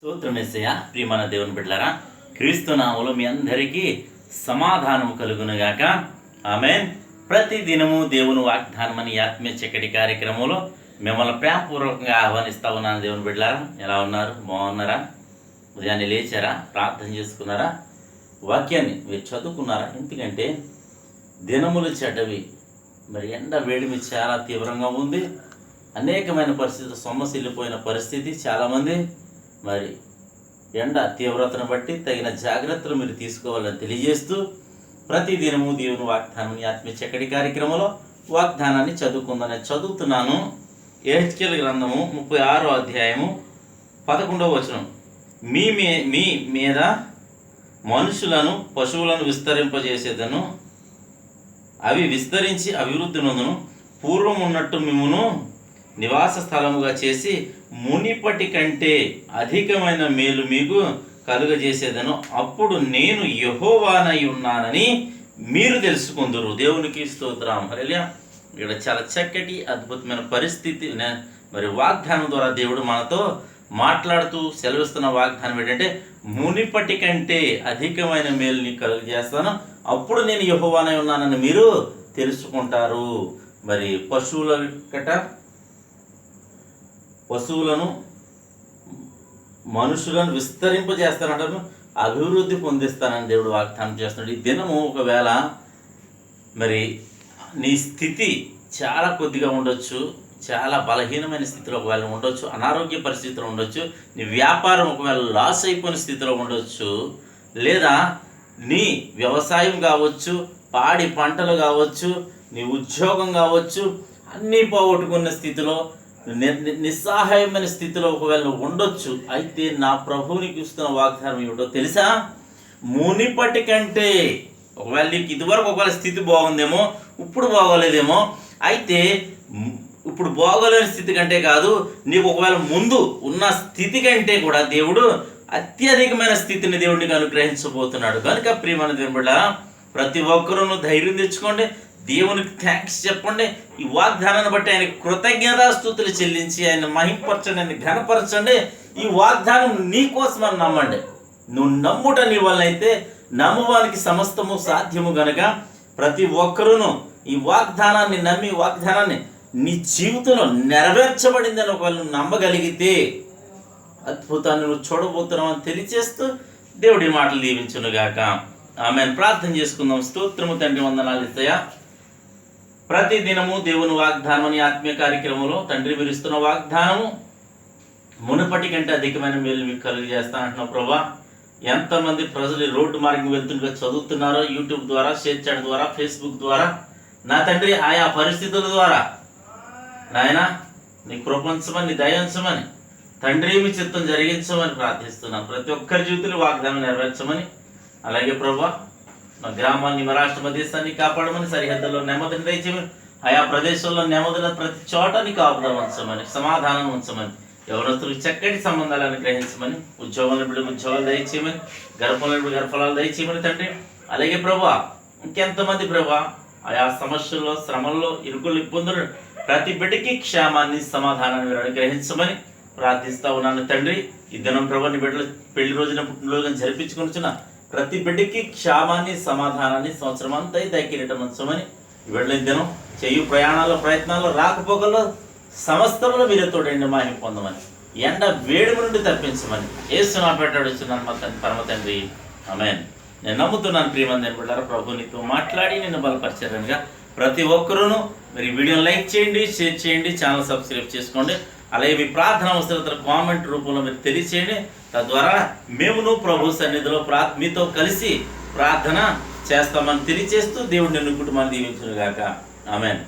స్తోత్రమేసయ్య. ప్రియమైన దేవుని బిడ్డలారా, క్రీస్తు నామములో మీ అందరికీ సమాధానము కలుగునుగాక. ఆమేన్. ప్రతి దినము దేవుని వాగ్దానం అని ఆత్మీయ చక్కటి కార్యక్రమంలో మిమ్మల్ని ప్రేమపూర్వకంగా ఆహ్వానిస్తా ఉన్నాను. దేవుని బిడ్డలారా, ఎలా ఉన్నారు? బాగున్నారా? ఉదయాన్నే లేచారా? ప్రార్థన చేసుకున్నారా? వాక్యాన్ని మీరు చదువుకున్నారా? ఎందుకంటే దినములు చెడ్డవి, మరి ఎండ వేడిమి చాలా తీవ్రంగా ఉంది. అనేకమైన పరిస్థితులు, సొమ్మసిల్లిపోయిన పరిస్థితి. చాలామంది మరి ఎండ తీవ్రతను బట్టి తగిన జాగ్రత్తలు మీరు తీసుకోవాలని తెలియజేస్తూ ప్రతిదినము దేవుని వాగ్దానం ఆత్మీయ చక్కటి కార్యక్రమంలో వాగ్దానాన్ని చదువుకుందని చదువుతున్నాను. యెహెజ్కేలు గ్రంథము 36వ అధ్యాయము 11వ వచనం. మీ మీద మనుషులను పశువులను విస్తరింపజేసేదను, అవి విస్తరించి అభివృద్ధి నొందును. పూర్వం ఉన్నట్టు మిమ్మును నివాస స్థలముగా చేసి మునిపటి కంటే అధికమైన మేలు మీకు కలుగజేసేదను. అప్పుడు నేను యెహోవానై ఉన్నానని మీరు తెలుసుకుందురు. దేవునికి స్తోత్రం. హల్లెలూయా. ఇక్కడ చాలా చక్కటి అద్భుతమైన పరిస్థితి, మరి వాగ్దానం ద్వారా దేవుడు మనతో మాట్లాడుతూ సెలవిస్తున్న వాగ్దానం ఏంటంటే, మునిపటి కంటే అధికమైన మేలు నీకు కలుగజేస్తాను, అప్పుడు నేను యెహోవానై ఉన్నానని మీరు తెలుసుకుంటారు. మరి పశువులను మనుషులను విస్తరింపజేస్తానంటారు, అభివృద్ధి పొందిస్తానని దేవుడు వాగ్దానం చేస్తున్నాడు. ఈ దినము ఒకవేళ మరి నీ స్థితి చాలా కొద్దిగా ఉండొచ్చు, చాలా బలహీనమైన స్థితిలో ఒకవేళ ఉండొచ్చు, అనారోగ్య పరిస్థితిలో ఉండొచ్చు, నీ వ్యాపారం ఒకవేళ లాస్ అయిపోయిన స్థితిలో ఉండొచ్చు, లేదా నీ వ్యవసాయం కావచ్చు, పాడి పంటలు కావచ్చు, నీ ఉద్యోగం కావచ్చు, అన్నీ పోగొట్టుకున్న స్థితిలో, నిస్సహాయమైన స్థితిలో ఒకవేళ నువ్వు ఉండొచ్చు. అయితే నా ప్రభువునికి ఇస్తున్న వాగ్దానం ఏమిటో తెలుసా? మునిపటి కంటే, ఒకవేళ నీకు ఇదివరకు ఒకవేళ స్థితి బాగుందేమో, ఇప్పుడు బాగోలేదేమో, అయితే ఇప్పుడు బాగోలేని స్థితి కంటే కాదు, నీకు ఒకవేళ ముందు ఉన్న స్థితి కంటే కూడా దేవుడు అత్యధికమైన స్థితిని దేవుడికి అనుగ్రహించబోతున్నాడు. కనుక ప్రియమైన దేవుని బిడ్డలారా, ప్రతి ఒక్కరూ ధైర్యం తెచ్చుకోండి, దేవునికి థ్యాంక్స్ చెప్పండి. ఈ వాగ్దానాన్ని బట్టి ఆయన కృతజ్ఞతాస్తుతులు చెల్లించి ఆయన మహింపరచండి, ఆయన ఘనపరచండి. ఈ వాగ్దానం నీ కోసమని నమ్మండి. నువ్వు నమ్ముట నీ వల్ల అయితే నమ్మువానికి సమస్తము సాధ్యము గనక ప్రతి ఒక్కరూను ఈ వాగ్దానాన్ని నమ్మి, వాగ్దానాన్ని నీ జీవితంలో నెరవేర్చబడిందని ఒకవేళ నువ్వు నమ్మగలిగితే అద్భుతాన్ని నువ్వు చూడబోతున్నావు అని తెలియచేస్తూ దేవుడి మాటలు దీవించునుగాక. ఆమెను ప్రార్థన చేసుకుందాం. స్తోత్రము తండ్రి, వందనాలు యేసయ్యా. ప్రతి దినము దేవుని వాగ్దానం అని ఆత్మీయ కార్యక్రమంలో తండ్రి మీరు ఇస్తున్న వాగ్దానము మునుపటి కంటే అధికమైన మేలు మీకు కలుగజేస్తానంటున్నావు ప్రభా. ఎంతమంది ప్రజలు రోడ్డు మార్గం వెళ్తుండగా చదువుతున్నారో, యూట్యూబ్ ద్వారా, షేర్ చాట్ ద్వారా, ఫేస్బుక్ ద్వారా, నా తండ్రి ఆయా పరిస్థితుల ద్వారా నాయన నీ కృపించమని, నీ దయించమని తండ్రి మీ చిత్తం జరిగించమని ప్రార్థిస్తున్నాను. ప్రతి ఒక్కరి జీవితంలో వాగ్దానం నెరవేర్చమని, అలాగే ప్రభా మా గ్రామాన్ని, మా రాష్ట్ర దేశాన్ని కాపాడమని, సరిహద్దుల్లో నెమ్మదిని దయచేయమని, ఆయా ప్రదేశంలో నెమ్మదిన ప్రతి చోట నీ కాపుదల ఉంచమని, సమాధానం ఉంచమని, యవనస్తులకు చక్కటి సంబంధాలను గ్రహించమని, ఉద్యోగాలను బిడ్డలకు ఉద్యోగాలు దయచేయమని, గర్భంలో గర్భఫలాలు దయచేయమని తండ్రి. అలాగే ప్రభా ఇంకెంతమంది ప్రభా ఆయా సమస్యల్లో, శ్రమల్లో, ఇరుకులు, ఇబ్బందులు ప్రతి బిడ్డకి క్షేమాన్ని, సమాధానాన్ని మీరు అనుగ్రహించమని ప్రార్థిస్తా ఉన్నాను తండ్రి. ఈ దినం ప్రభా నీ బిడ్డలు పెళ్లి రోజున, పుట్టినరోజున జరిపించుకొనిచున్న ప్రతి బిడ్డకి క్షేమాన్ని, సమాధానాన్ని సంవత్సరం అంతా దక్కినటం ఉంచమని, ఈ బిడ్డల దినం చేయు ప్రయాణాల్లో, ప్రయత్నాల్లో, రాకపోకల్లో సమస్తంలో మీరే తోడండి మహిమ పొందమని, ఎండ వేడిమి నుండి తప్పించమని యేసు నామమున అడుగుచున్నాను మా పరమ తండ్రి. ఆమేన్. నేను నమ్ముతున్నాను ప్రియమైన బిడ్డలారా, ప్రభు నీతో మాట్లాడి నిన్ను బలపరిచారనగా ప్రతి ఒక్కరూను మీరు వీడియోని లైక్ చేయండి, షేర్ చేయండి, ఛానల్ సబ్స్క్రైబ్ చేసుకోండి. అలాగే మీ ప్రార్థన అవసరతలు కామెంట్ రూపంలో మీరు తెలియచేయండి. తద్వారా మేమును ప్రభు సన్నిధిలో మీతో కలిసి ప్రార్థన చేస్తామని తెలియచేస్తూ దేవుడు నిన్ను కుటుంబాన్ని దీవించునుగాక. ఆమేన్.